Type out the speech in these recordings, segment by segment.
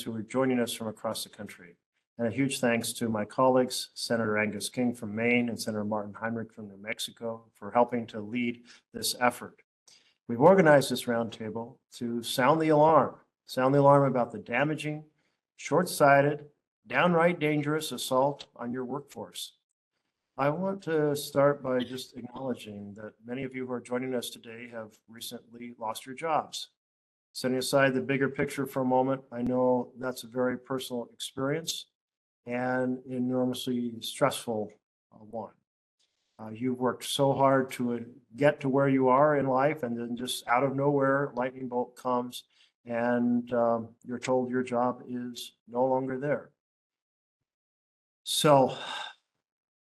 who are joining us from across the country. And a huge thanks to my colleagues, Senator Angus King from Maine and Senator Martin Heinrich from New Mexico, for helping to lead this effort. We've organized this roundtable to sound the alarm about the damaging, short-sighted, downright dangerous assault on your workforce. I want to start by just acknowledging that many of you who are joining us today have recently lost your jobs. Setting aside the bigger picture for a moment, I know that's a very personal experience and enormously stressful one. You've worked so hard to get to where you are in life, and then just out of nowhere, lightning bolt comes, and you're told your job is no longer there. So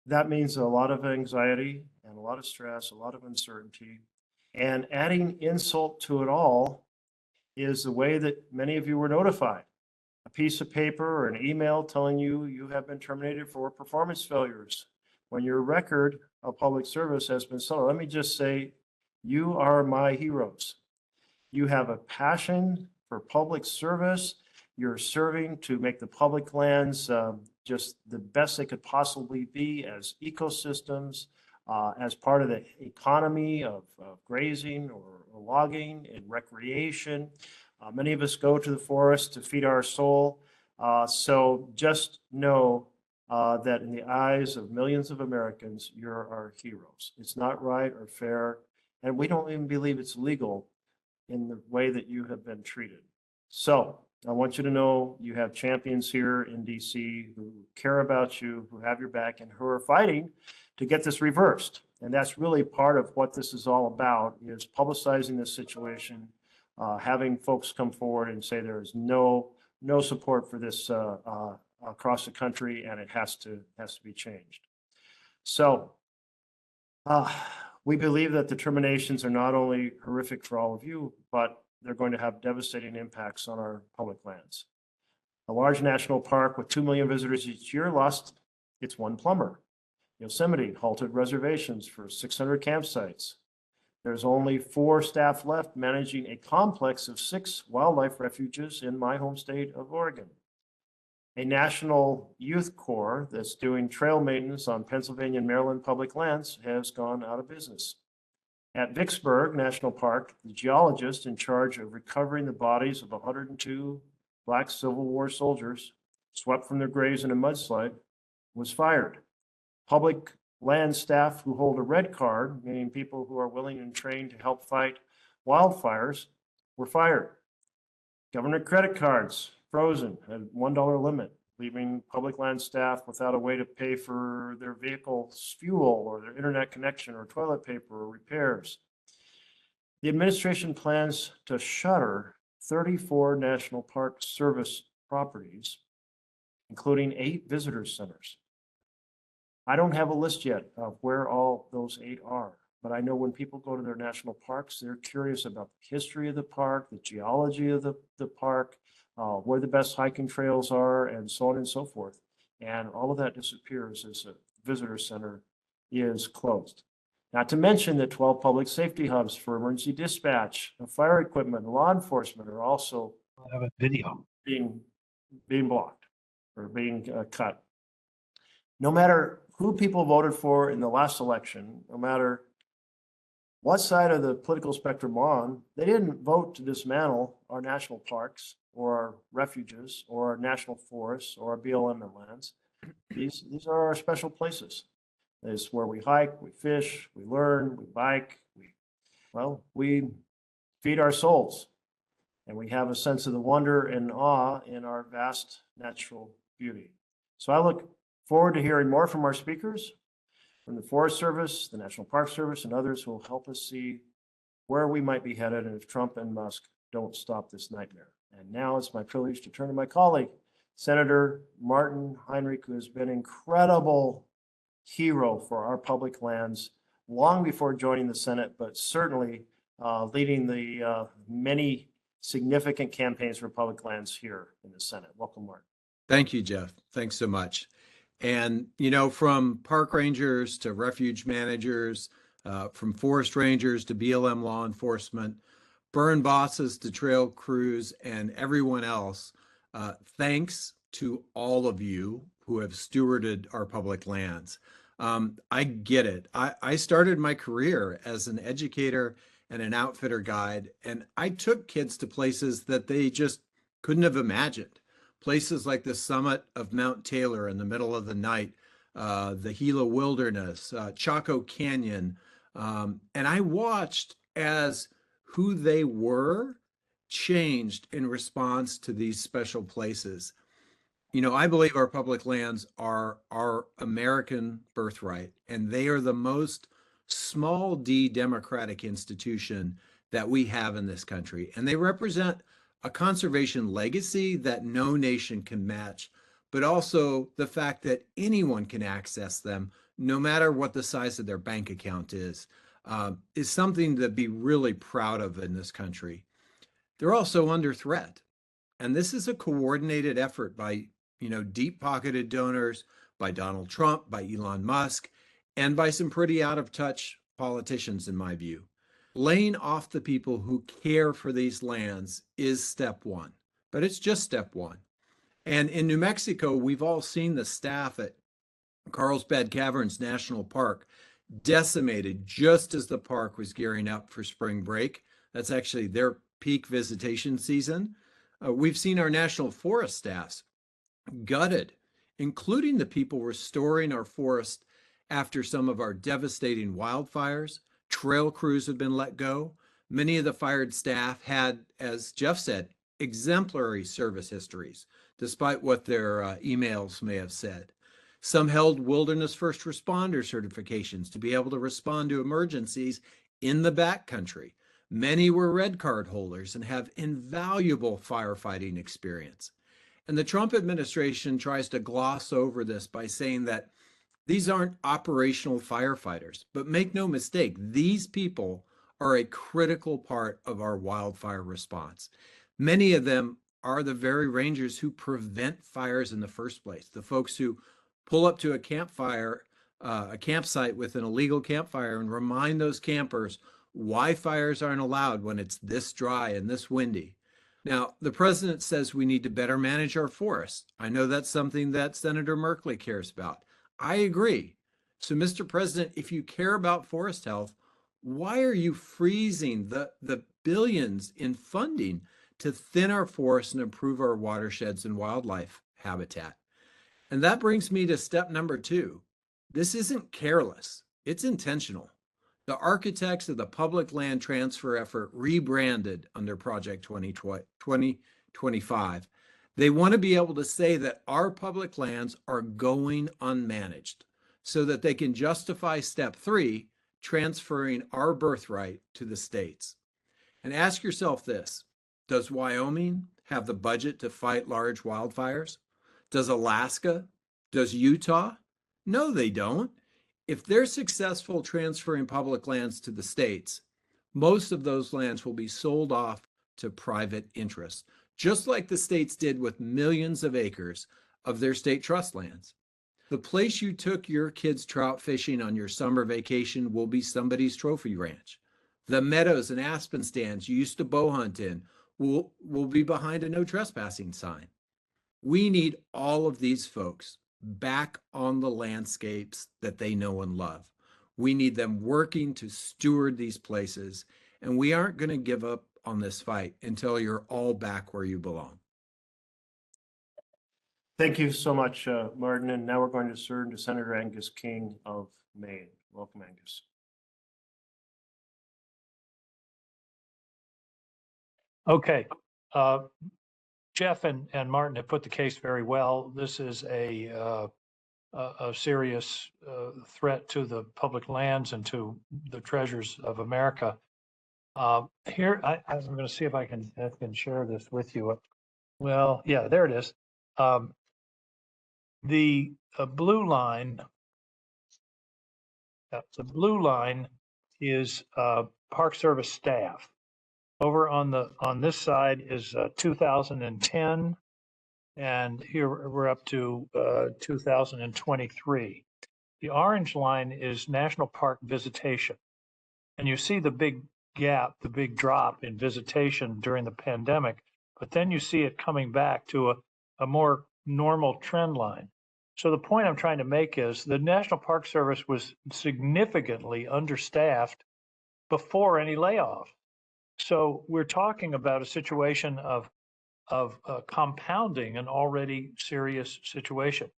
that means a lot of anxiety and a lot of stress, a lot of uncertainty, and adding insult to it all is the way that many of you were notified. A piece of paper or an email telling you you have been terminated for performance failures when your record of public service has been settled. Let me just say, you are my heroes. You have a passion for public service. You're serving to make the public lands just the best they could possibly be as ecosystems, as part of the economy of grazing or logging and recreation. Many of us go to the forest to feed our soul. So just know that in the eyes of millions of Americans, you're our heroes. It's not right or fair, and we don't even believe it's legal in the way that you have been treated. So I want you to know you have champions here in DC who care about you, who have your back, and who are fighting to get this reversed. And that's really part of what this is all about, is publicizing this situation, having folks come forward and say there is no support for this across the country, and it has to be changed. So we believe that the terminations are not only horrific for all of you, but they're going to have devastating impacts on our public lands. A large national park with 2 million visitors each year lost its one plumber. Yosemite halted reservations for 600 campsites. There's only 4 staff left managing a complex of 6 wildlife refuges in my home state of Oregon. A National Youth Corps that's doing trail maintenance on Pennsylvania and Maryland public lands has gone out of business. At Vicksburg National Park, the geologist in charge of recovering the bodies of 102 Black Civil War soldiers swept from their graves in a mudslide was fired. Public land staff who hold a red card, meaning people who are willing and trained to help fight wildfires, were fired. Government credit cards frozen at $1 limit, leaving public land staff without a way to pay for their vehicle's fuel or their internet connection or toilet paper or repairs. The administration plans to shutter 34 National Park Service properties, including 8 visitor centers. I don't have a list yet of where all those 8 are, but I know when people go to their national parks, they're curious about the history of the park, the geology of the park, where the best hiking trails are, and so on and so forth. And all of that disappears as a visitor center is closed. Not to mention that 12 public safety hubs for emergency dispatch, fire equipment, and law enforcement are also have a video being blocked or being cut. No matter who people voted for in the last election, no matter what side of the political spectrum on, they didn't vote to dismantle our national parks or our refuges or our national forests or our BLM lands. These are our special places. It's where we hike, we fish, we learn, we bike, we feed our souls, and we have a sense of the wonder and awe in our vast natural beauty. So I look forward to hearing more from our speakers, from the Forest Service, the National Park Service, and others who will help us see where we might be headed and if Trump and Musk don't stop this nightmare. And now it's my privilege to turn to my colleague, Senator Martin Heinrich, who has been an incredible hero for our public lands long before joining the Senate, but certainly leading the many significant campaigns for public lands here in the Senate. Welcome, Martin. Thank you, Jeff. Thanks so much. And, you know, from park rangers to refuge managers, from forest rangers to BLM law enforcement, burn bosses to trail crews, and everyone else, Thanks to all of you who have stewarded our public lands. I get it. I started my career as an educator and an outfitter guide, and I took kids to places that they just couldn't have imagined. Places like the summit of Mount Taylor in the middle of the night, the Gila Wilderness, Chaco Canyon. And I watched as who they were changed in response to these special places. You know, I believe our public lands are our American birthright, and they are the most small d democratic institution that we have in this country. And they represent a conservation legacy that no nation can match, but also the fact that anyone can access them, no matter what the size of their bank account is something to be really proud of in this country. They're also under threat. And this is a coordinated effort by, deep-pocketed donors, by Donald Trump, by Elon Musk, and by some pretty out-of-touch politicians, in my view. Laying off the people who care for these lands is step one, but it's just step one. And in New Mexico, we've all seen the staff at Carlsbad Caverns National Park decimated just as the park was gearing up for spring break. That's actually their peak visitation season. We've seen our national forest staffs gutted, including the people restoring our forest after some of our devastating wildfires. Trail crews have been let go. Many of the fired staff had, as Jeff said, exemplary service histories, despite what their emails may have said. Some held wilderness first responder certifications to be able to respond to emergencies in the backcountry. Many were red card holders and have invaluable firefighting experience. And the Trump administration tries to gloss over this by saying that these aren't operational firefighters. But make no mistake, these people are a critical part of our wildfire response. Many of them are the very rangers who prevent fires in the first place, the folks who pull up to a campsite with an illegal campfire and remind those campers why fires aren't allowed when it's this dry and this windy. Now, the president says we need to better manage our forests. I know that's something that Senator Merkley cares about. I agree. So, Mr. President, if you care about forest health, why are you freezing the billions in funding to thin our forests and improve our watersheds and wildlife habitat? And that brings me to step number 2. This isn't careless, it's intentional. The architects of the public land transfer effort rebranded under Project 2025. They want to be able to say that our public lands are going unmanaged so that they can justify step 3, transferring our birthright to the states. And ask yourself this: does Wyoming have the budget to fight large wildfires? Does Alaska? Does Utah? No, they don't. If they're successful transferring public lands to the states, most of those lands will be sold off to private interests, just like the states did with millions of acres of their state trust lands. The place you took your kids trout fishing on your summer vacation will be somebody's trophy ranch. The meadows and aspen stands you used to bow hunt in will be behind a no trespassing sign. We need all of these folks back on the landscapes that they know and love. We need them working to steward these places, and we aren't going to give up on this fight until you're all back where you belong. Thank you so much, Martin. And now we're going to turn to Senator Angus King of Maine. Welcome, Angus. Okay. Jeff and Martin have put the case very well. This is a serious threat to the public lands and to the treasures of America. Here, I'm going to see if I can share this with you. Well, yeah, there it is. The blue line. The blue line is Park Service staff. Over on this side is 2010, and here we're up to 2023. The orange line is National Park visitation, and you see the big gap, the big drop in visitation during the pandemic. but then you see it coming back to a more normal trend line. So the point I'm trying to make is the National Park Service was significantly understaffed before any layoffs. So we're talking about a situation of compounding an already serious situation.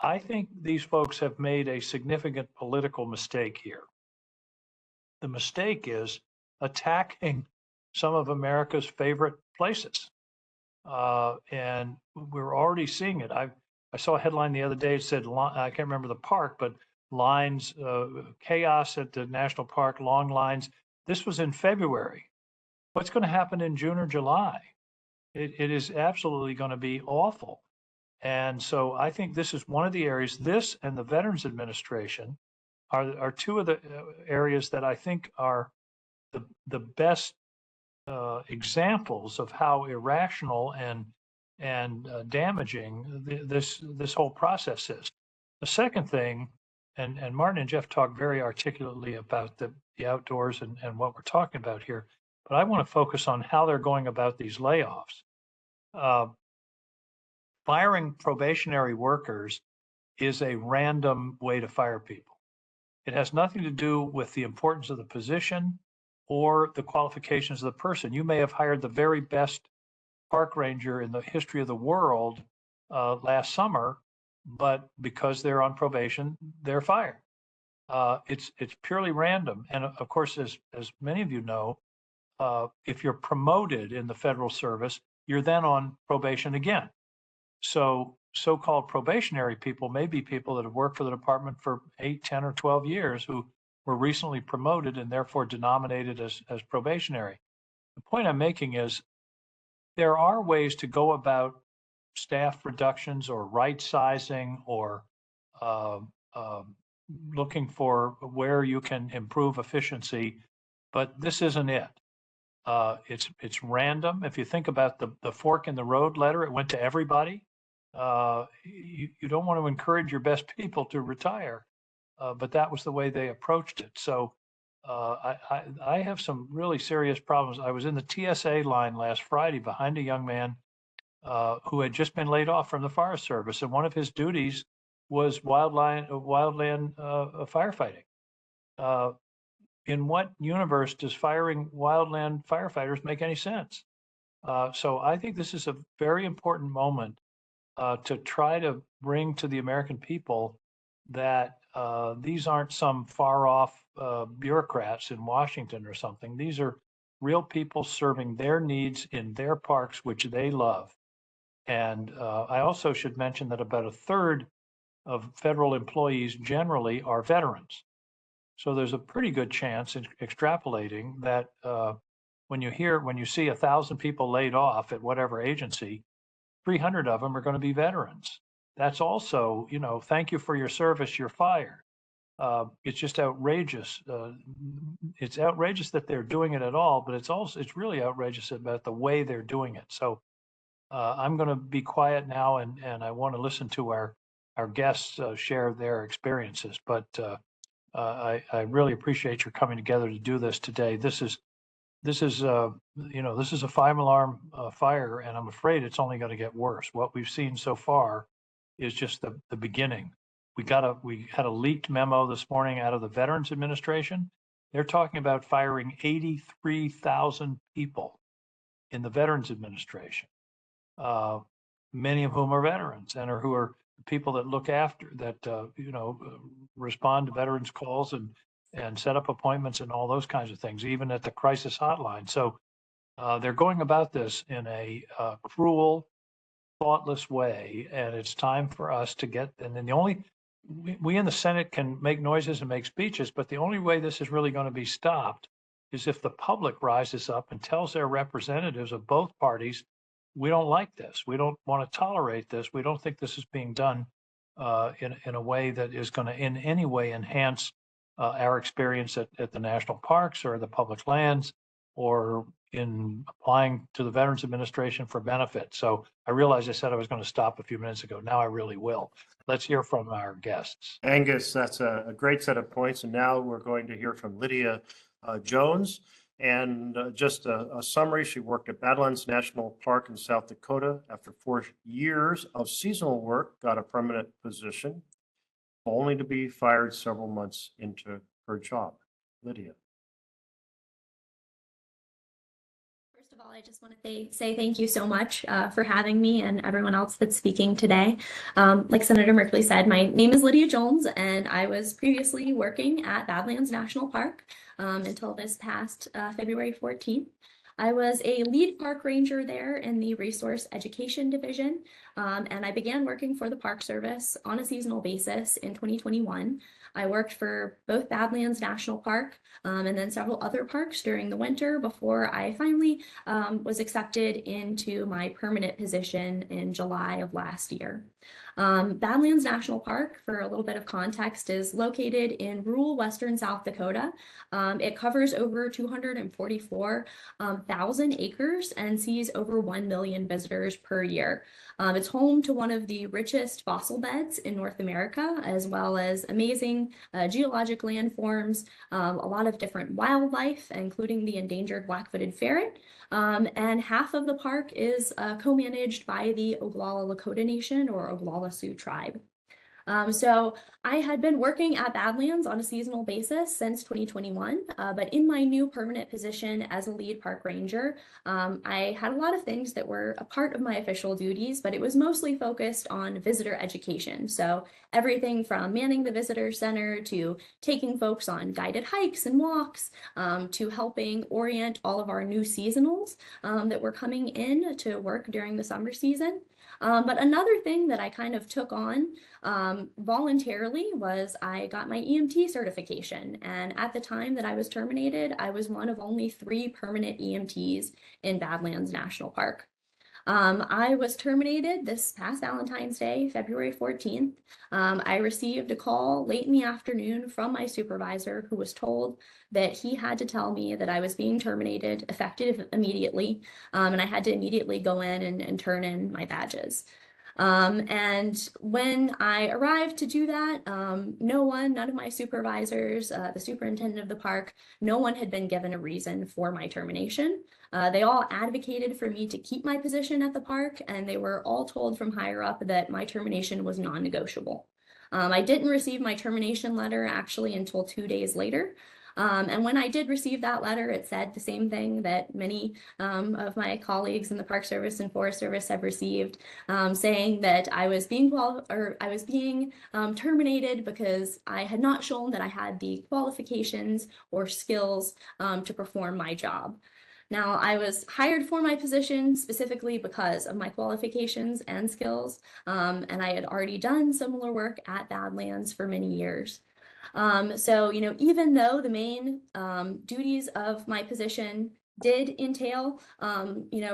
I think these folks have made a significant political mistake here. The mistake is attacking some of America's favorite places. And we're already seeing it. I saw a headline the other day. It said, I can't remember the park, but lines, chaos at the national park, long lines. This was in February. What's going to happen in June or July? It is absolutely going to be awful. And so I think this is one of the areas, this and the Veterans Administration are two of the areas that I think are the best examples of how irrational and damaging this whole process is. The second thing, and Martin and Jeff talked very articulately about the outdoors and what we're talking about here, but I want to focus on how they're going about these layoffs. Firing probationary workers is a random way to fire people. It has nothing to do with the importance of the position or the qualifications of the person. You may have hired the very best park ranger in the history of the world last summer, but because they're on probation, they're fired. It's purely random. And of course, as many of you know, if you're promoted in the federal service, you're then on probation again. So so-called probationary people may be people that have worked for the department for 8, 10, or 12 years who were recently promoted and therefore denominated as probationary. The point I'm making is there are ways to go about staff reductions or right sizing or looking for where you can improve efficiency, but this isn't it. It's random. If you think about the fork in the road letter, it went to everybody. You don't want to encourage your best people to retire, but that was the way they approached it. So I have some really serious problems. I was in the TSA line last Friday behind a young man who had just been laid off from the Forest Service, and one of his duties was wildland firefighting. In what universe does firing wildland firefighters make any sense? So I think this is a very important moment to try to bring to the American people that these aren't some far off bureaucrats in Washington or something. These are real people serving their needs in their parks, which they love. And I also should mention that about a third of federal employees generally are veterans. So there's a pretty good chance in extrapolating that when you see 1,000 people laid off at whatever agency, 300 of them are going to be veterans. That's also, thank you for your service, you're fired. It's just outrageous. It's outrageous that they're doing it at all, but it's really outrageous about the way they're doing it. So I'm going to be quiet now, and I want to listen to our guests share their experiences. But I really appreciate your coming together to do this today. This is a 5-alarm fire, and I'm afraid it's only going to get worse. What we've seen so far is just the beginning. We had a leaked memo this morning out of the Veterans Administration. They're talking about firing 83,000 people in the Veterans Administration, many of whom are veterans and who are people that look after that, respond to veterans calls and set up appointments and all those kinds of things, even at the crisis hotline. So they're going about this in a cruel, thoughtless way, and it's time for us to get. And then we in the Senate can make noises and make speeches, but the only way this is really going to be stopped is if the public rises up and tells their representatives of both parties, we don't like this. We don't want to tolerate this. We don't think this is being done in a way that is going to in any way enhance our experience at the national parks or the public lands or in applying to the Veterans Administration for benefits. So I realized I said I was going to stop a few minutes ago. Now I really will. Let's hear from our guests. Angus, that's a great set of points. And now we're going to hear from Lydia Jones. And just a summary, she worked at Badlands National Park in South Dakota. After 4 years of seasonal work, got a permanent position, only to be fired several months into her job. Lydia. First of all, I just want to say thank you so much for having me and everyone else that's speaking today. Like Senator Merkley said, my name is Lydia Jones, and I was previously working at Badlands National Park until this past February 14th. I was a lead park ranger there in the Resource Education Division, and I began working for the Park Service on a seasonal basis in 2021. I worked for both Badlands National Park and then several other parks during the winter before I finally was accepted into my permanent position in July of last year. Badlands National Park, for a little bit of context, is located in rural western South Dakota. It covers over 244,000 acres and sees over 1 million visitors per year. It's home to one of the richest fossil beds in North America, as well as amazing geologic landforms, a lot of different wildlife, including the endangered black-footed ferret. And half of the park is co-managed by the Oglala Lakota Nation or Oglala Sioux tribe. So I had been working at Badlands on a seasonal basis since 2021, but in my new permanent position as a lead park ranger, I had a lot of things that were a part of my official duties, but it was mostly focused on visitor education. So everything from manning the visitor center to taking folks on guided hikes and walks, to helping orient all of our new seasonals that were coming in to work during the summer season. But another thing that I kind of took on voluntarily was I got my EMT certification. And at the time that I was terminated, I was one of only 3 permanent EMTs in Badlands National Park. I was terminated this past Valentine's Day, February 14th. I received a call late in the afternoon from my supervisor who was told that he had to tell me that I was being terminated effective immediately, and I had to immediately go in and turn in my badges. And when I arrived to do that, none of my supervisors, the superintendent of the park, no one had been given a reason for my termination. They all advocated for me to keep my position at the park, and they were all told from higher up that my termination was non-negotiable. I didn't receive my termination letter actually until 2 days later. And when I did receive that letter, it said the same thing that many of my colleagues in the Park Service and Forest Service have received, saying that I was being terminated because I had not shown that I had the qualifications or skills to perform my job. Now, I was hired for my position specifically because of my qualifications and skills, and I had already done similar work at Badlands for many years. So, even though the main duties of my position did entail,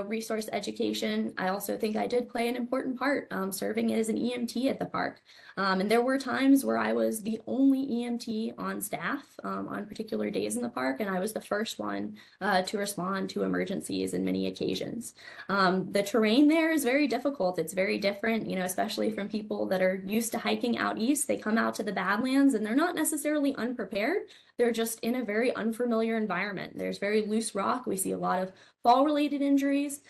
resource education, I also think I did play an important part serving as an EMT at the park. And there were times where I was the only EMT on staff on particular days in the park, and I was the first one to respond to emergencies in many occasions. The terrain there is very difficult. It's very different, especially from people that are used to hiking out east. They come out to the Badlands and they're not necessarily unprepared. They're just in a very unfamiliar environment. There's very loose rock. We see a lot of fall-related injuries.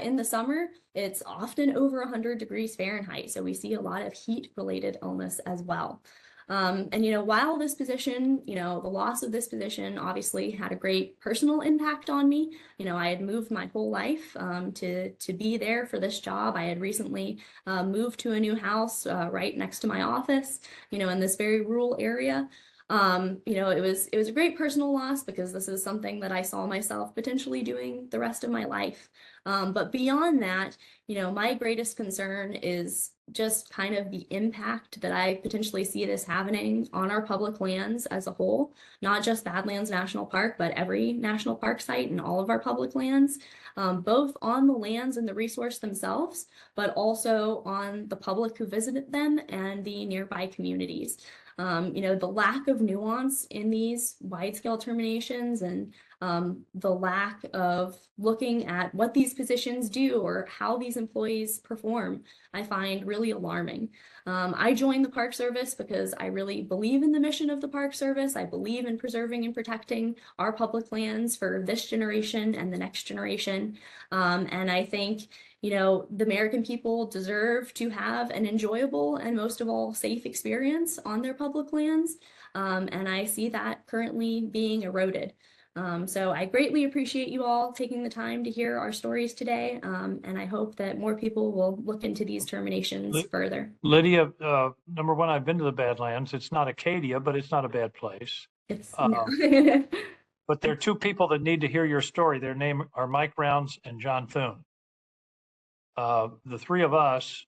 In the summer, it's often over 100 degrees Fahrenheit, so we see a lot of heat-related illness as well. And while this position, the loss of this position obviously had a great personal impact on me. I had moved my whole life to be there for this job. I had recently moved to a new house right next to my office, in this very rural area. It was a great personal loss because this is something that I saw myself potentially doing the rest of my life. But beyond that, my greatest concern is just kind of the impact that I potentially see this having on our public lands as a whole, not just Badlands National Park, but every national park site and all of our public lands, both on the lands and the resource themselves, but also on the public who visit them and the nearby communities. The lack of nuance in these wide-scale terminations and The lack of looking at what these positions do or how these employees perform, I find really alarming. I joined the Park Service because I really believe in the mission of the Park Service. I believe in preserving and protecting our public lands for this generation and the next generation. And I think, you know, the American people deserve to have an enjoyable and most of all safe experience on their public lands. And I see that currently being eroded. So I greatly appreciate you all taking the time to hear our stories today. And I hope that more people will look into these terminations further. Lydia, number one, I've been to the Badlands. It's not Acadia, but it's not a bad place. It's But there are two people that need to hear your story. Their name are Mike Rounds and John Thune. The three of us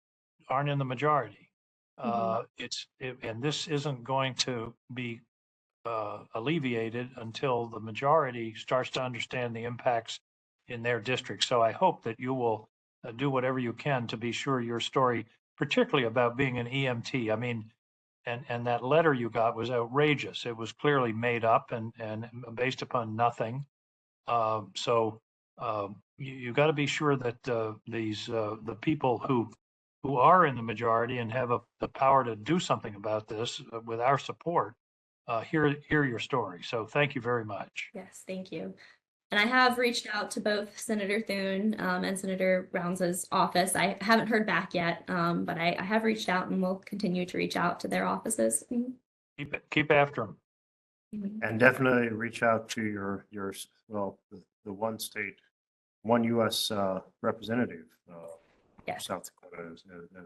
aren't in the majority. And this isn't going to be alleviated until the majority starts to understand the impacts in their district. So I hope that you will do whatever you can to be sure your story, particularly about being an EMT. I mean, and that letter you got was outrageous. It was clearly made up and based upon nothing. So you got to be sure that the people who are in the majority and have the power to do something about this with our support hear your story. So thank you very much. Yes, thank you. And I have reached out to both Senator Thune and Senator Rounds' office. I haven't heard back yet, but I have reached out and will continue to reach out to their offices. Keep after them. And definitely reach out to your the one state, one U.S. representative, Yes. South Dakota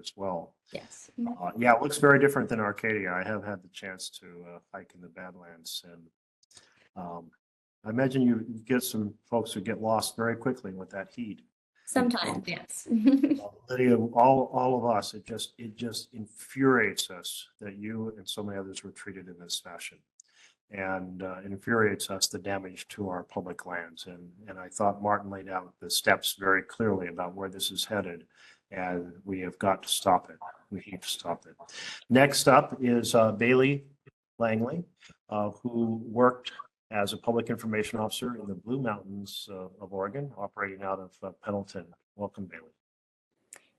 as well. Yes. Yeah, it looks very different than Arcadia. I have had the chance to hike in the Badlands, and I imagine you get some folks who get lost very quickly with that heat. Sometimes, yes. Lydia, all of us, it just infuriates us that you and so many others were treated in this fashion. And it infuriates us the damage to our public lands. And I thought Martin laid out the steps very clearly about where this is headed, and we have got to stop it. We need to stop it. Next up is Bailey Langley, who worked as a public information officer in the Blue Mountains of Oregon, operating out of Pendleton. Welcome, Bailey.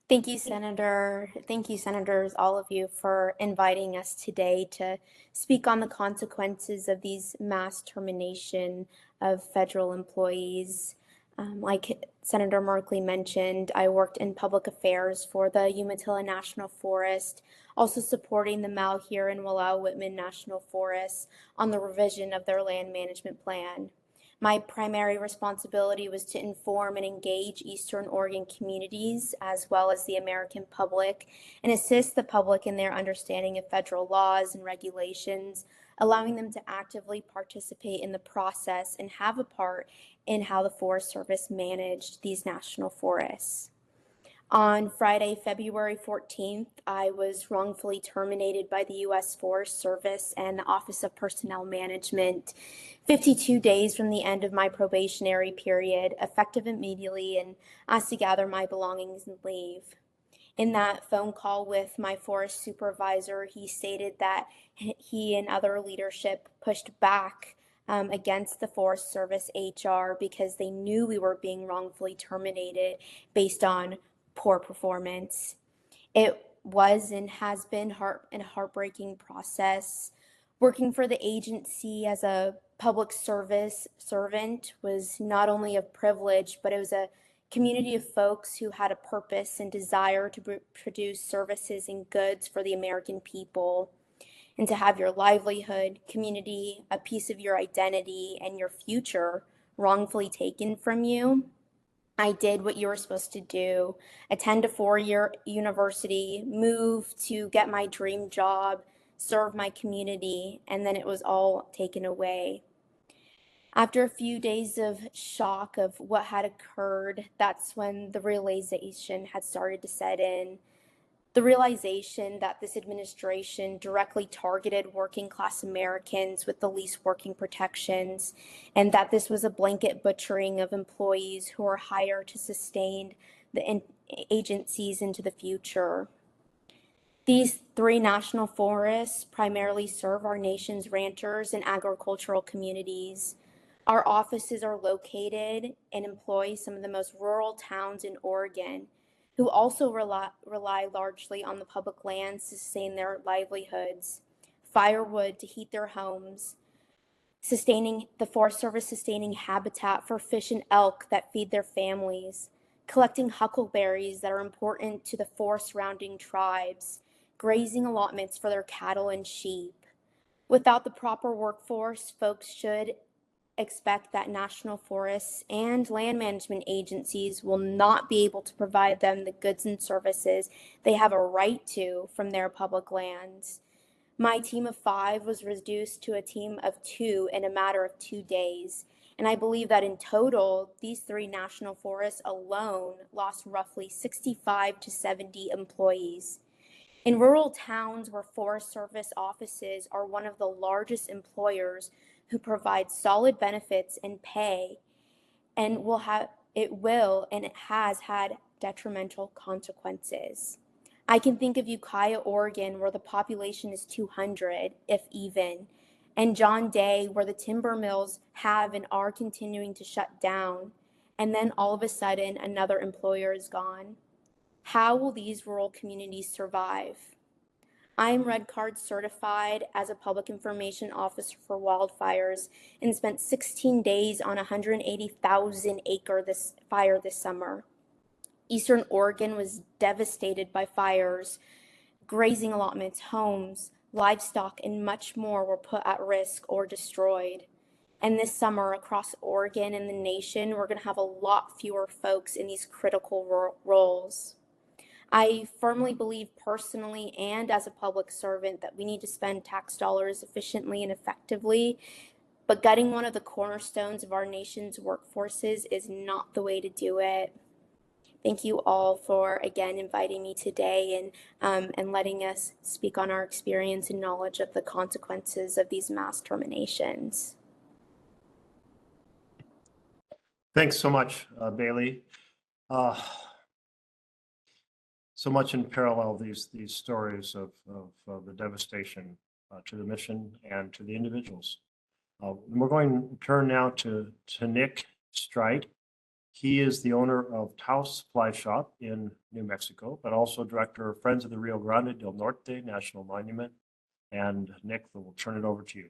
Thank you, Senator. Thank you, Senators, all of you, for inviting us today to speak on the consequences of these mass termination of federal employees. Like Senator Merkley mentioned, I worked in public affairs for the Umatilla National Forest, also supporting the Malheur and Wallowa-Whitman National Forests on the revision of their land management plan. My primary responsibility was to inform and engage Eastern Oregon communities as well as the American public and assist the public in their understanding of federal laws and regulations, allowing them to actively participate in the process and have a part in how the Forest Service managed these national forests. On Friday, February 14th, I was wrongfully terminated by the U.S. Forest Service and the Office of Personnel Management, 52 days from the end of my probationary period, effective immediately, and asked to gather my belongings and leave. In that phone call with my forest supervisor, he stated that he and other leadership pushed back against the Forest Service HR because they knew we were being wrongfully terminated based on poor performance. It was and has been a heartbreaking process. Working for the agency as a public service servant was not only a privilege, but it was a community of folks who had a purpose and desire to produce services and goods for the American people. And to have your livelihood, community, a piece of your identity, and your future wrongfully taken from you. I did what you were supposed to do, attend a four-year university, move to get my dream job, serve my community, and then it was all taken away. After a few days of shock of what had occurred, that's when the realization had started to set in. The realization that this administration directly targeted working class Americans with the least working protections, and that this was a blanket butchering of employees who are hired to sustain the agencies into the future. These three national forests primarily serve our nation's ranchers and agricultural communities. Our offices are located and employ some of the most rural towns in Oregon, who also rely largely on the public lands to sustain their livelihoods, firewood to heat their homes, sustaining the Forest Service sustaining habitat for fish and elk that feed their families, collecting huckleberries that are important to the forest surrounding tribes, grazing allotments for their cattle and sheep. Without the proper workforce, folks should expect that national forests and land management agencies will not be able to provide them the goods and services they have a right to from their public lands. My team of 5 was reduced to a team of 2 in a matter of 2 days. And I believe that in total, these 3 national forests alone lost roughly 65 to 70 employees. In rural towns where Forest Service offices are one of the largest employers who provide solid benefits and pay, and it has had detrimental consequences. I can think of Ukiah, Oregon, where the population is 200, if even, and John Day, where the timber mills have and are continuing to shut down, and then all of a sudden another employer is gone. How will these rural communities survive? I am Red Card certified as a public information officer for wildfires and spent 16 days on a 180,000 acre fire this summer. Eastern Oregon was devastated by fires. Grazing allotments, homes, livestock, and much more were put at risk or destroyed. And this summer, across Oregon and the nation, we're going to have a lot fewer folks in these critical roles. I firmly believe personally and as a public servant that we need to spend tax dollars efficiently and effectively, but gutting one of the cornerstones of our nation's workforces is not the way to do it. Thank you all for, again, inviting me today and letting us speak on our experience and knowledge of the consequences of these mass terminations. Thanks so much, Bailey. So much in parallel, these stories of the devastation to the mission and to the individuals. We're going to turn now to Nick Streit. He is the owner of Taos Supply Shop in New Mexico, but also director of Friends of the Rio Grande del Norte National Monument. And Nick, we'll turn it over to you.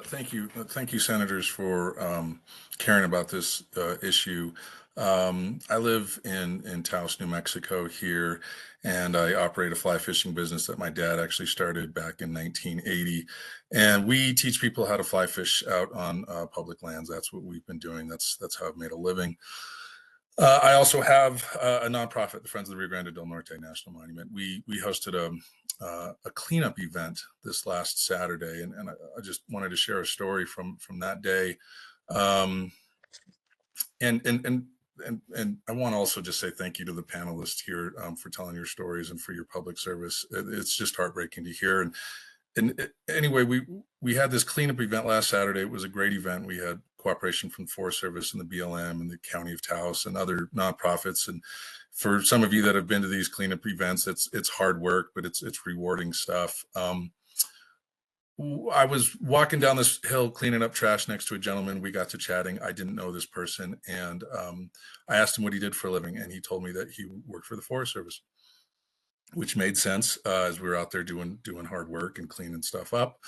Thank you, senators, for caring about this issue. I live in Taos, New Mexico here, and I operate a fly fishing business that my dad actually started back in 1980. And we teach people how to fly fish out on public lands. That's what we've been doing. That's how I've made a living. I also have a nonprofit, the Friends of the Rio Grande del Norte National Monument. We hosted a cleanup event this last Saturday, and I just wanted to share a story from that day. And I want to also just say thank you to the panelists here for telling your stories and for your public service. It's just heartbreaking to hear. And anyway, we had this cleanup event last Saturday. It was a great event. We had cooperation from the Forest Service and the BLM and the County of Taos and other nonprofits. And for some of you that have been to these cleanup events, it's hard work, but it's rewarding stuff. I was walking down this hill cleaning up trash next to a gentleman. We got to chatting. I didn't know this person, and I asked him what he did for a living, and he told me that he worked for the Forest Service, which made sense as we were out there doing hard work and cleaning stuff up.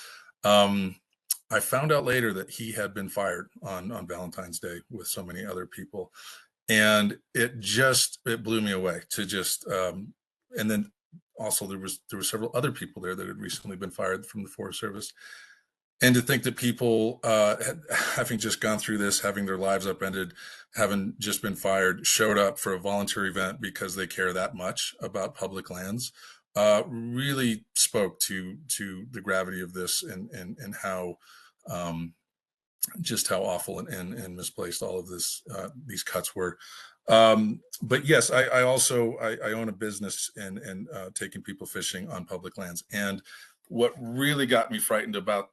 I found out later that he had been fired on Valentine's Day with so many other people, and it blew me away to just. And then also there were several other people there that had recently been fired from the Forest Service, and to think that people having just gone through this, having their lives upended, having just been fired, showed up for a volunteer event because they care that much about public lands, really spoke to the gravity of this and how just how awful and misplaced all of these cuts were. But yes, I also own a business and taking people fishing on public lands. And what really got me frightened about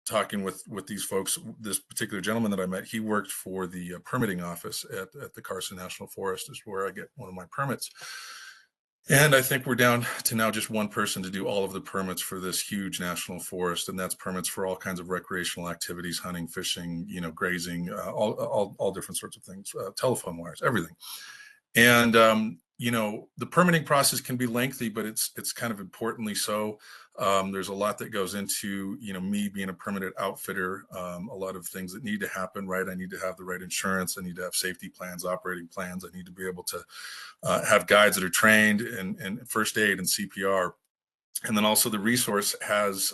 talking with these folks, this particular gentleman that I met, he worked for the permitting office at the Carson National Forest, is where I get one of my permits. And I think we're down to now just one person to do all of the permits for this huge national forest, and that's permits for all kinds of recreational activities, hunting, fishing, grazing, all different sorts of things, telephone wires, everything. And the permitting process can be lengthy, but it's kind of importantly so. There's a lot that goes into me being a permitted outfitter. A lot of things that need to happen, right? I need to have the right insurance. I need to have safety plans, operating plans. I need to be able to have guides that are trained in first aid and CPR. And then also the resource has,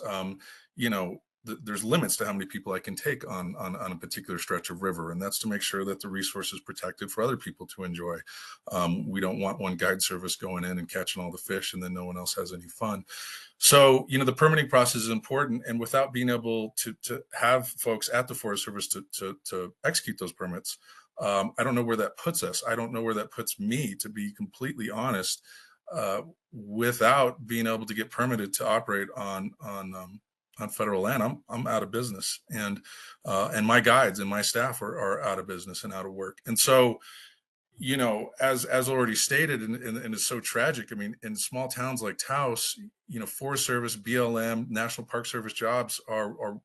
there's limits to how many people I can take on a particular stretch of river. And that's to make sure that the resource is protected for other people to enjoy. We don't want one guide service going in and catching all the fish and then no one else has any fun. So, the permitting process is important. And without being able to have folks at the Forest Service to execute those permits, I don't know where that puts us. I don't know where that puts me, to be completely honest, without being able to get permitted to operate on federal land. I'm out of business, and my guides and my staff are out of business and out of work. And so, as already stated, and it's so tragic. I mean, in small towns like Taos, Forest Service, BLM, National Park Service jobs are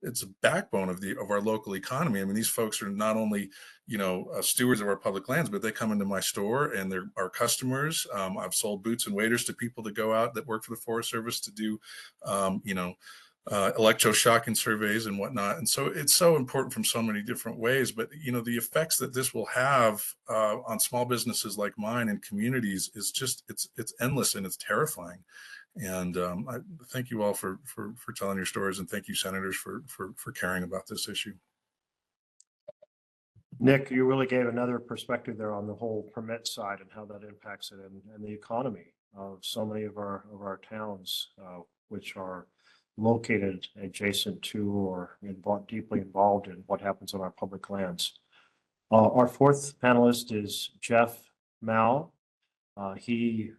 it's a backbone of our local economy. I mean, these folks are not only, stewards of our public lands, but they come into my store and they're our customers. I've sold boots and waders to people that go out that work for the Forest Service to do, electroshocking surveys and whatnot. And so it's so important from so many different ways. But, the effects that this will have on small businesses like mine and communities is just, it's endless and it's terrifying. And I thank you all for telling your stories, and thank you, senators, for caring about this issue. Nick, you really gave another perspective there on the whole permit side and how that impacts it and the economy of so many of our towns, which are located adjacent to or deeply involved in what happens on our public lands. Our fourth panelist is Jeff Mao. He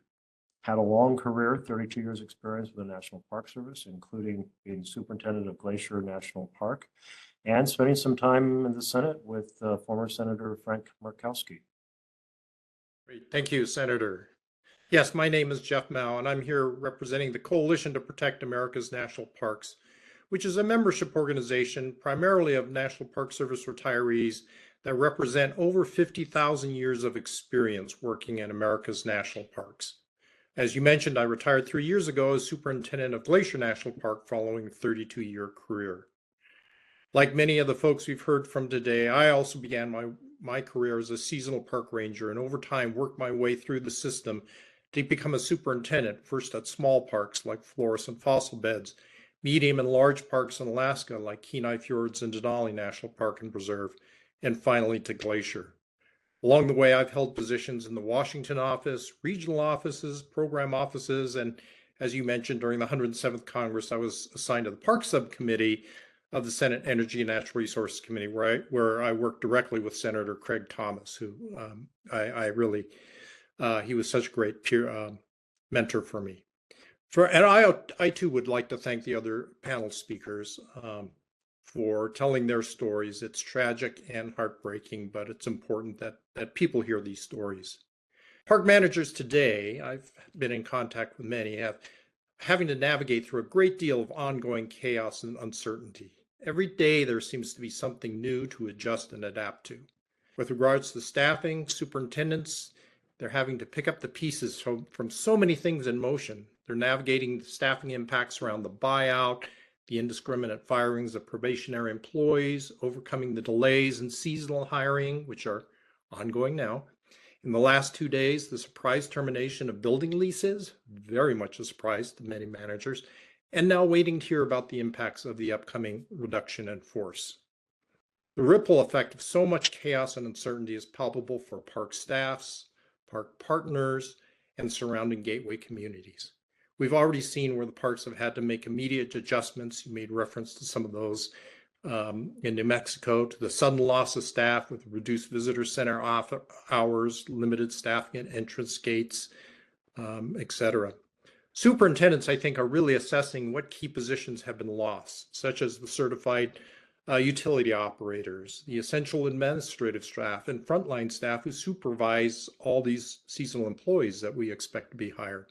had a long career, 32 years experience with the National Park Service, including being superintendent of Glacier National Park and spending some time in the Senate with former Senator Frank Murkowski. Great. Thank you, Senator. Yes, my name is Jeff Mao, and I'm here representing the Coalition to Protect America's National Parks, which is a membership organization primarily of National Park Service retirees that represent over 50,000 years of experience working in America's national parks. As you mentioned, I retired 3 years ago as superintendent of Glacier National Park following a 32-year career. Like many of the folks we've heard from today, I also began my career as a seasonal park ranger and over time worked my way through the system to become a superintendent, first at small parks like forests and fossil beds, medium and large parks in Alaska like Kenai Fjords and Denali National Park and Preserve, and finally to Glacier. Along the way, I've held positions in the Washington office, regional offices, program offices, and as you mentioned, during the 107th Congress, I was assigned to the Park Subcommittee of the Senate Energy and Natural Resources Committee, where I worked directly with Senator Craig Thomas, who he was such a great peer mentor for me. And I too would like to thank the other panel speakers for telling their stories. It's tragic and heartbreaking, but it's important that people hear these stories. Park managers today, I've been in contact with many, having to navigate through a great deal of ongoing chaos and uncertainty. Every day there seems to be something new to adjust and adapt to. With regards to staffing, superintendents, they're having to pick up the pieces from so many things in motion. They're navigating the staffing impacts around the buyout, the indiscriminate firings of probationary employees, overcoming the delays in seasonal hiring, which are ongoing now. In the last 2 days, the surprise termination of building leases, very much a surprise to many managers, and now waiting to hear about the impacts of the upcoming reduction in force. The ripple effect of so much chaos and uncertainty is palpable for park staffs, park partners, and surrounding gateway communities. We've already seen where the parks have had to make immediate adjustments. You made reference to some of those in New Mexico, to the sudden loss of staff with reduced visitor center hours, limited staffing at entrance gates, etc. Superintendents, I think, are really assessing what key positions have been lost, such as the certified utility operators, the essential administrative staff, and frontline staff who supervise all these seasonal employees that we expect to be hired.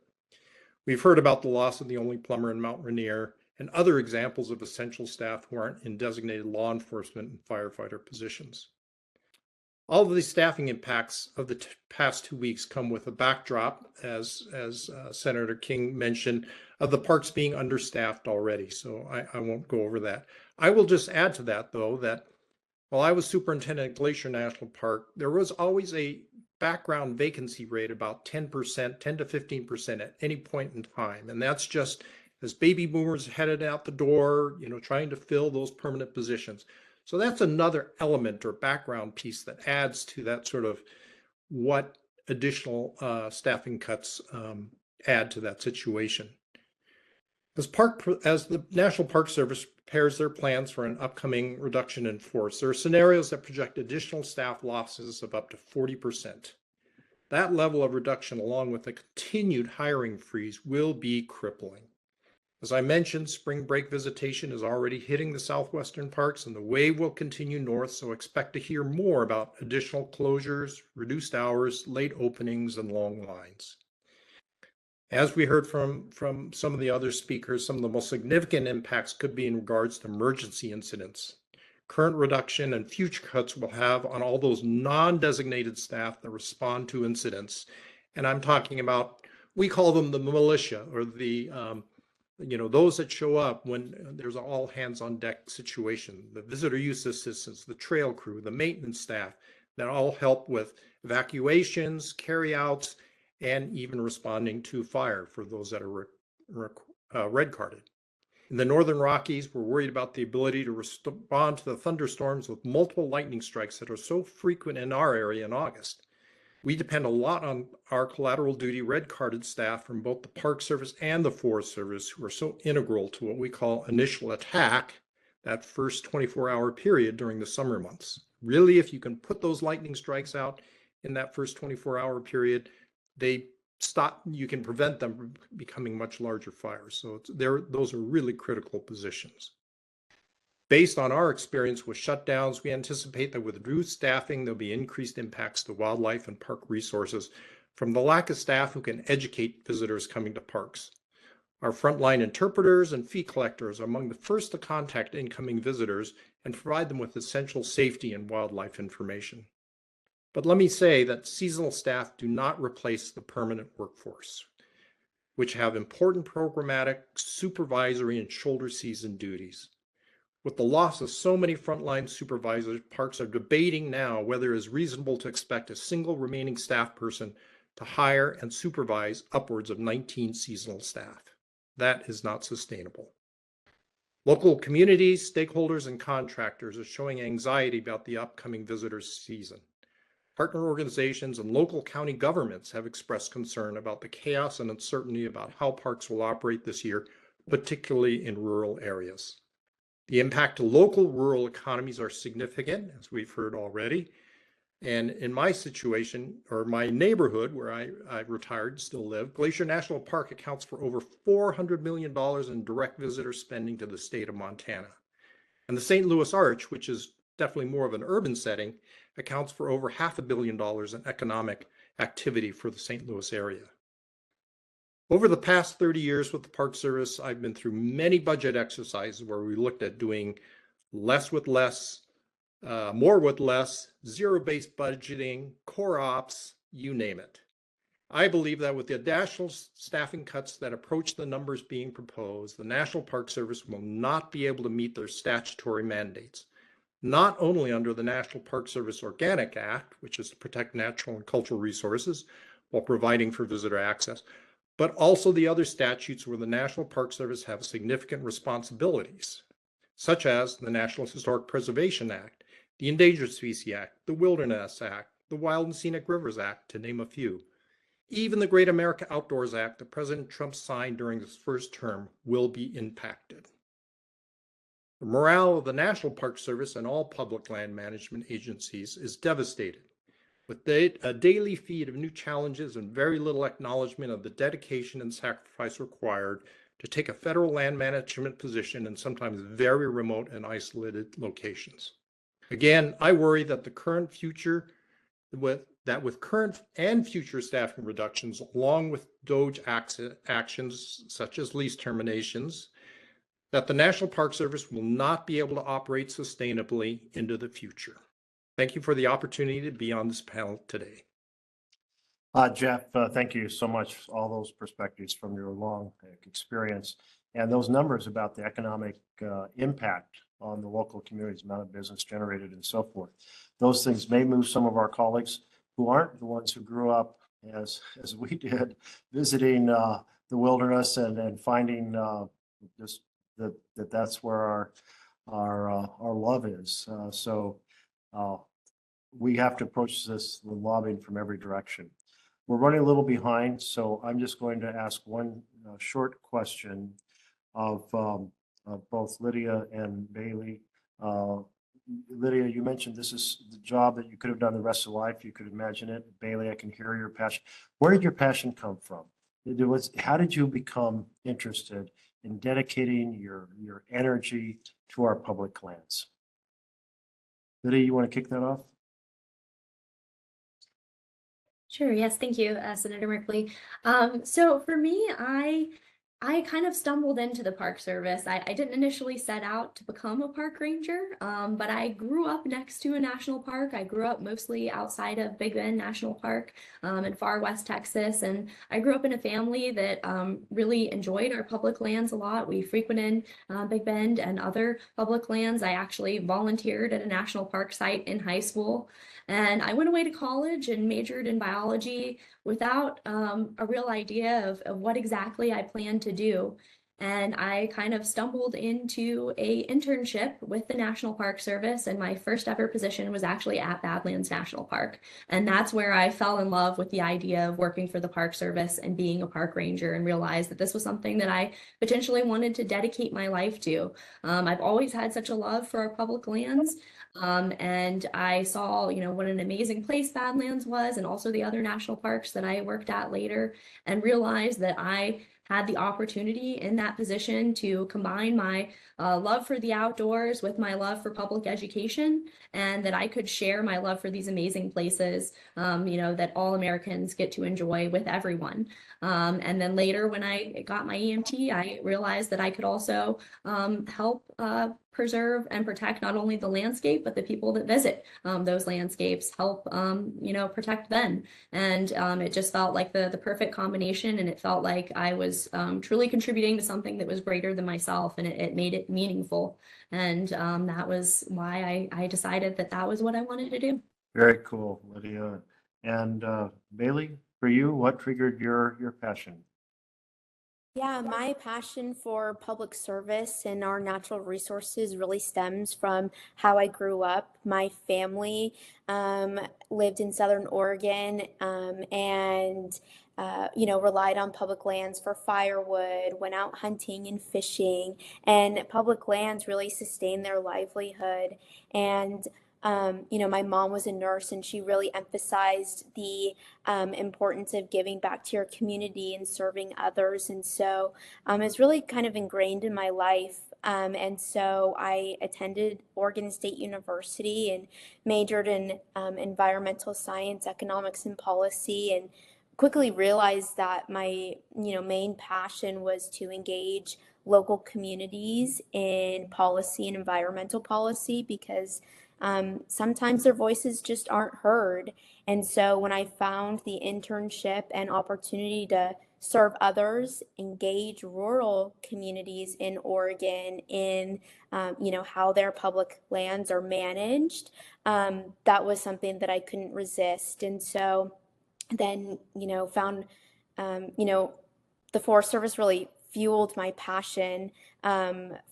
We've heard about the loss of the only plumber in Mount Rainier and other examples of essential staff who aren't in designated law enforcement and firefighter positions. All of these staffing impacts of the past 2 weeks come with a backdrop, as Senator King mentioned, of the parks being understaffed already. So I won't go over that. I will just add to that, though, that while I was superintendent at Glacier National Park, there was always a background vacancy rate about 10%, 10 to 15% at any point in time. And that's just as baby boomers headed out the door, trying to fill those permanent positions. So that's another element or background piece that adds to that sort of what additional staffing cuts add to that situation. As the National Park Service prepares their plans for an upcoming reduction in force, there are scenarios that project additional staff losses of up to 40%. That level of reduction, along with a continued hiring freeze, will be crippling. As I mentioned, spring break visitation is already hitting the southwestern parks, and the wave will continue north, so expect to hear more about additional closures, reduced hours, late openings, and long lines. As we heard from some of the other speakers, some of the most significant impacts could be in regards to emergency incidents. Current reduction and future cuts will have on all those non-designated staff that respond to incidents. And I'm talking about, we call them the militia, or the those that show up when there's an all hands on deck situation, the visitor use assistants, the trail crew, the maintenance staff that all help with evacuations, carryouts, and even responding to fire for those that are red carded. In the Northern Rockies, we're worried about the ability to respond to the thunderstorms with multiple lightning strikes that are so frequent in our area in August. We depend a lot on our collateral duty red carded staff from both the Park Service and the Forest Service, who are so integral to what we call initial attack, that first 24-hour period during the summer months. Really, if you can put those lightning strikes out in that first 24-hour period, you can prevent them from becoming much larger fires. So those are really critical positions. Based on our experience with shutdowns, we anticipate that with reduced staffing, there'll be increased impacts to wildlife and park resources from the lack of staff who can educate visitors coming to parks. Our frontline interpreters and fee collectors are among the first to contact incoming visitors and provide them with essential safety and wildlife information. But let me say that seasonal staff do not replace the permanent workforce, which have important programmatic, supervisory, and shoulder season duties. With the loss of so many frontline supervisors, parks are debating now whether it is reasonable to expect a single remaining staff person to hire and supervise upwards of 19 seasonal staff. That is not sustainable. Local communities, stakeholders, and contractors are showing anxiety about the upcoming visitors season. Partner organizations and local county governments have expressed concern about the chaos and uncertainty about how parks will operate this year, particularly in rural areas. The impact to local rural economies are significant, as we've heard already. And in my situation, or my neighborhood where I retired, still live, Glacier National Park accounts for over $400 million in direct visitor spending to the state of Montana. And the St. Louis Arch, which is definitely more of an urban setting, accounts for over $500 million in economic activity for the St. Louis area. Over the past 30 years with the Park Service, I've been through many budget exercises where we looked at doing less with less, more with less, zero-based budgeting, core ops, you name it. I believe that with the additional staffing cuts that approach the numbers being proposed, the National Park Service will not be able to meet their statutory mandates, not only under the National Park Service Organic Act, which is to protect natural and cultural resources while providing for visitor access, but also the other statutes where the National Park Service have significant responsibilities, such as the National Historic Preservation Act, the Endangered Species Act, the Wilderness Act, the Wild and Scenic Rivers Act, to name a few. Even the Great America Outdoors Act that President Trump signed during his first term will be impacted. The morale of the National Park Service and all public land management agencies is devastated, with a daily feed of new challenges and very little acknowledgement of the dedication and sacrifice required to take a federal land management position in sometimes very remote and isolated locations. Again, I worry that with current and future staffing reductions, along with DOGE actions such as lease terminations, that the National Park Service will not be able to operate sustainably into the future. Thank you for the opportunity to be on this panel today. Jeff, thank you so much. All those perspectives from your long experience and those numbers about the economic impact on the local communities, amount of business generated and so forth. Those things may move some of our colleagues who aren't the ones who grew up as we did, visiting the wilderness and finding just that's where our love is. So we have to approach this lobbying from every direction. We're running a little behind, so I'm just going to ask one short question of both Lydia and Bailey. Lydia, you mentioned this is the job that you could have done the rest of life. You could imagine it. Bailey, I can hear your passion. Where did your passion come from? How did you become interested in dedicating your energy to our public lands? Lydia, you want to kick that off? Sure. Yes. Thank you, Senator Merkley. So for me, I kind of stumbled into the Park Service. I didn't initially set out to become a park ranger, but I grew up next to a national park. I grew up mostly outside of Big Bend National Park in far west Texas. And I grew up in a family that really enjoyed our public lands a lot. We frequented Big Bend and other public lands. I actually volunteered at a national park site in high school. And I went away to college and majored in biology without a real idea of what exactly I planned to do. And I kind of stumbled into a internship with the National Park Service, and my first ever position was actually at Badlands National Park. And that's where I fell in love with the idea of working for the Park Service and being a park ranger, and realized that this was something that I potentially wanted to dedicate my life to. I've always had such a love for our public lands. And I saw, what an amazing place Badlands was, and also the other national parks that I worked at later, and realized that I had the opportunity in that position to combine my love for the outdoors with my love for public education, and that I could share my love for these amazing places, that all Americans get to enjoy with everyone. And then later, when I got my EMT, I realized that I could also help preserve and protect not only the landscape, but the people that visit those landscapes, help, protect them. And it just felt like the perfect combination. And it felt like I was truly contributing to something that was greater than myself, and it made it meaningful. And that was why I decided that was what I wanted to do. Very cool, Lydia. And Bailey, for you, what triggered your passion? Yeah, my passion for public service and our natural resources really stems from how I grew up. My family lived in Southern Oregon and relied on public lands for firewood, went out hunting and fishing, and public lands really sustained their livelihood. And my mom was a nurse, and she really emphasized the importance of giving back to your community and serving others. And so it's really kind of ingrained in my life. And so I attended Oregon State University and majored in environmental science, economics, and policy, and quickly realized that my main passion was to engage local communities in policy and environmental policy, because sometimes their voices just aren't heard. And so when I found the internship and opportunity to serve others, engage rural communities in Oregon in, how their public lands are managed, that was something that I couldn't resist. And so then, found, the Forest Service really fueled my passion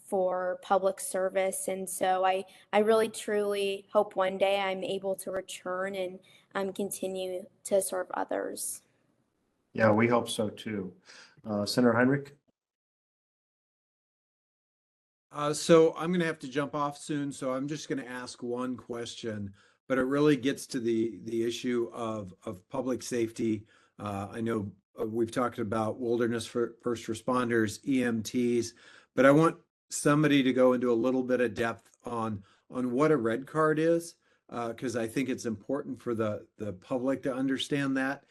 for public service. And so I really truly hope one day I'm able to return and continue to serve others. Yeah, we hope so too. Senator Heinrich? So I'm going to have to jump off soon, so I'm just going to ask one question, but it really gets to the issue of public safety. I know we've talked about wilderness first responders, EMTs, but I want somebody to go into a little bit of depth on what a red card is, because I think it's important for the public to understand that.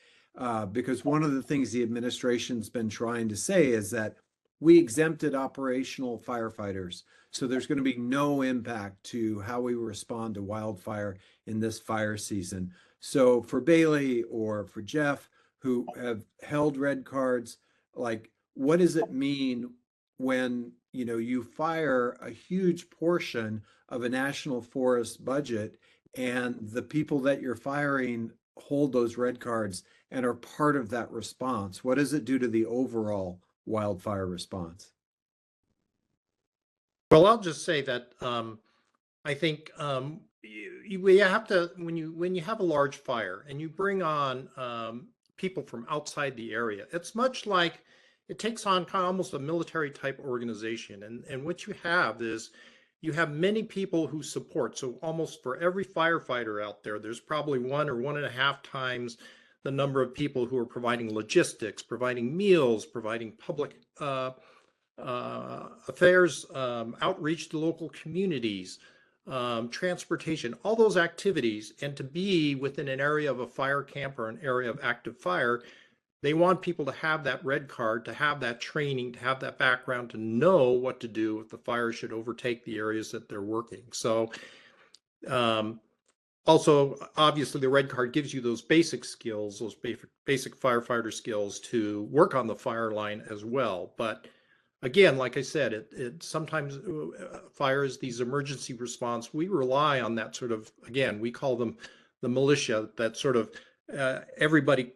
Because one of the things the administration's been trying to say is that we exempted operational firefighters, so there's going to be no impact to how we respond to wildfire in this fire season. So for Bailey or for Jeff, who have held red cards, like, what does it mean when, you know, you fire a huge portion of a national forest budget and the people that you're firing hold those red cards and are part of that response? What does it do to the overall wildfire response? Well, I'll just say that I think we have to, when you have a large fire and you bring on people from outside the area, it's much like it takes on kind of almost a military type organization. And what you have is you have many people who support. So almost for every firefighter out there, there's probably 1 or 1.5 times the number of people who are providing logistics, providing meals, providing public affairs, outreach to local communities, transportation, all those activities. And to be within an area of a fire camp or an area of active fire, they want people to have that red card, to have that training, to have that background, to know what to do if the fire should overtake the areas that they're working. So also, obviously, the red card gives you those basic skills, those basic firefighter skills to work on the fire line as well. But again, like I said, it sometimes fires, these emergency response, we rely on that sort of, again, we call them the militia, that sort of everybody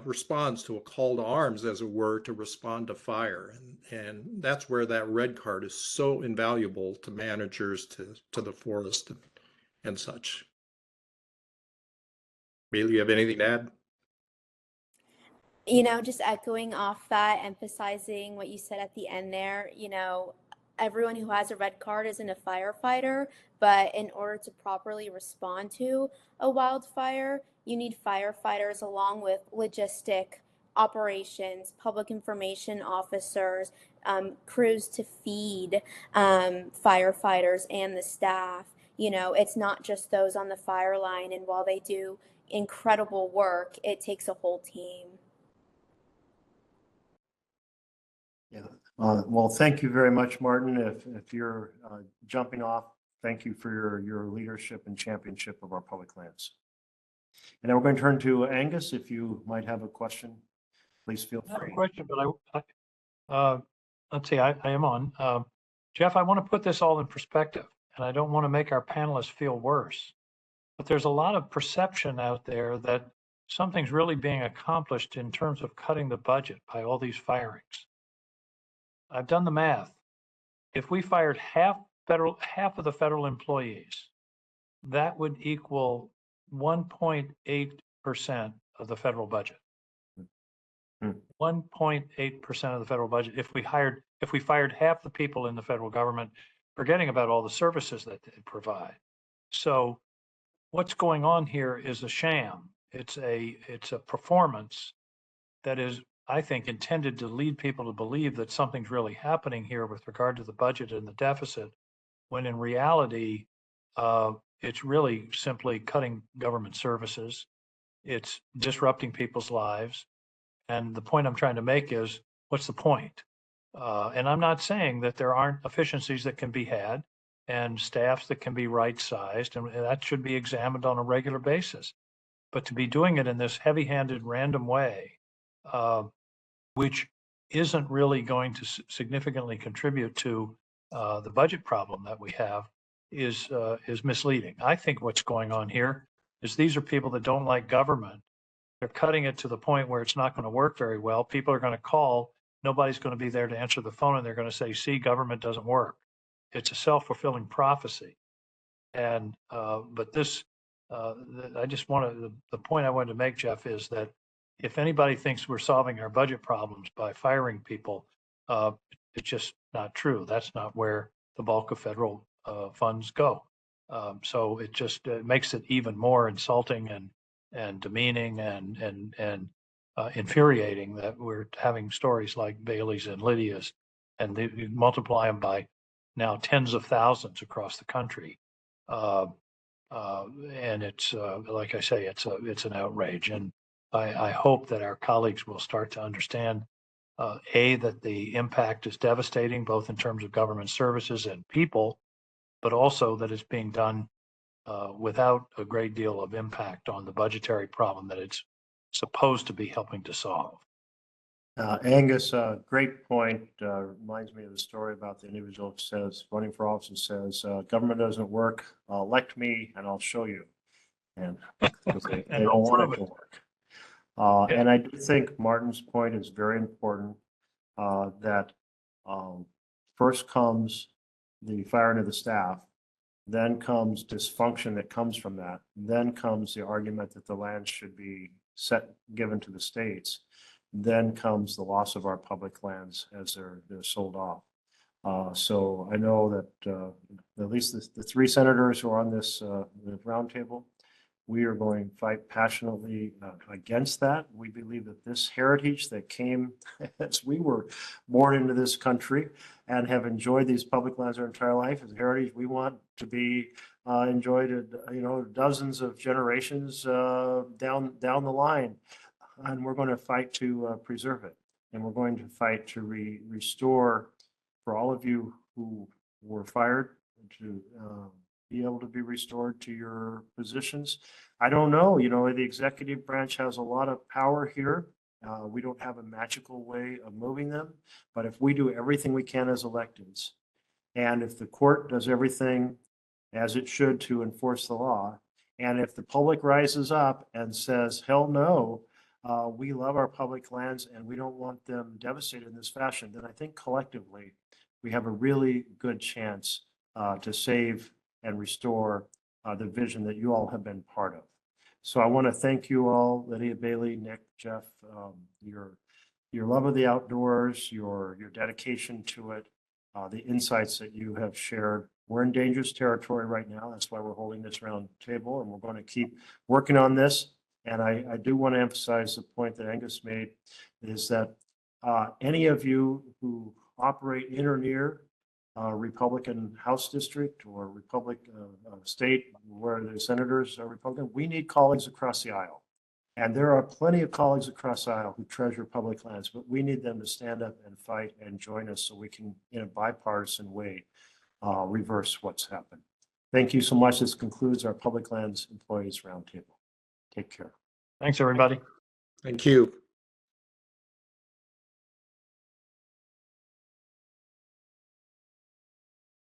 responds to a call to arms, as it were, to respond to fire. And that's where that red card is so invaluable to managers, to the forest and such. Bailey, you have anything to add? You know, just echoing off that, emphasizing what you said at the end there, you know, everyone who has a red card isn't a firefighter, but in order to properly respond to a wildfire, you need firefighters along with logistic operations, public information officers, crews to feed firefighters and the staff. You know, it's not just those on the fire line, and while they do incredible work, it takes a whole team. Yeah. Well, thank you very much, Martin. If you're jumping off, thank you for your leadership and championship of our public lands. And now we're going to turn to Angus. If you might have a question, please feel Not a free. question, but let's see, I am on. Jeff, I want to put this all in perspective, and I don't want to make our panelists feel worse. But there's a lot of perception out there that something's really being accomplished in terms of cutting the budget by all these firings. I've done the math. If we fired half of the federal employees, that would equal 1.8% of the federal budget. 1.8% of the federal budget. If we fired half the people in the federal government, forgetting about all the services that they provide. So what's going on here is a sham. It's a performance that is, I think, intended to lead people to believe that something's really happening here with regard to the budget and the deficit, when in reality, it's really simply cutting government services. It's disrupting people's lives. And the point I'm trying to make is, what's the point? And I'm not saying that there aren't efficiencies that can be had and staffs that can be right-sized, and that should be examined on a regular basis. But to be doing it in this heavy-handed, random way, which isn't really going to significantly contribute to the budget problem that we have, is misleading. I think what's going on here is these are people that don't like government. They're cutting it to the point where it's not going to work very well. People are going to call. Nobody's going to be there to answer the phone, and they're going to say, see, government doesn't work. It's a self-fulfilling prophecy. And but this, I just wanted, the point I wanted to make, Jeff, is that if anybody thinks we're solving our budget problems by firing people, it's just not true. That's not where the bulk of federal funds go. So it just makes it even more insulting and demeaning and infuriating that we're having stories like Bailey's and Lydia's, and you multiply them by now tens of thousands across the country. And it's like I say, it's an outrage, and I hope that our colleagues will start to understand that the impact is devastating, both in terms of government services and people, but also that it's being done without a great deal of impact on the budgetary problem that it's supposed to be helping to solve. Angus, great point. Reminds me of the story about the individual who says, running for office, and says, government doesn't work, elect me and I'll show you. And because they don't want it to work. And I do think Martin's point is very important, that first comes the firing of the staff, then comes dysfunction that comes from that, then comes the argument that the land should be given to the states, then comes the loss of our public lands as they're sold off. So I know that at least the three senators who are on this roundtable, we are going to fight passionately against that. We believe that this heritage that came as we were born into this country and have enjoyed these public lands our entire life is a heritage we want to be enjoyed, dozens of generations down the line. And we're going to fight to preserve it. And we're going to fight to restore, for all of you who were fired, to be able to be restored to your positions. I don't know, the executive branch has a lot of power here. We don't have a magical way of moving them, but if we do everything we can as electeds, and if the court does everything as it should to enforce the law, and if the public rises up and says, hell no, we love our public lands and we don't want them devastated in this fashion, then I think collectively we have a really good chance to save and restore the vision that you all have been part of. So I want to thank you all, Lydia, Bailey, Nick, Jeff, your love of the outdoors, your dedication to it, the insights that you have shared. We're in dangerous territory right now. That's why we're holding this round table, and we're going to keep working on this. And I do want to emphasize the point that Angus made, is that any of you who operate in or near Republican House district or state where the senators are Republican, we need colleagues across the aisle. And there are plenty of colleagues across the aisle who treasure public lands, but we need them to stand up and fight and join us so we can, in a bipartisan way, reverse what's happened. Thank you so much. This concludes our Public Lands Employees Roundtable. Take care. Thanks, everybody. Thank you.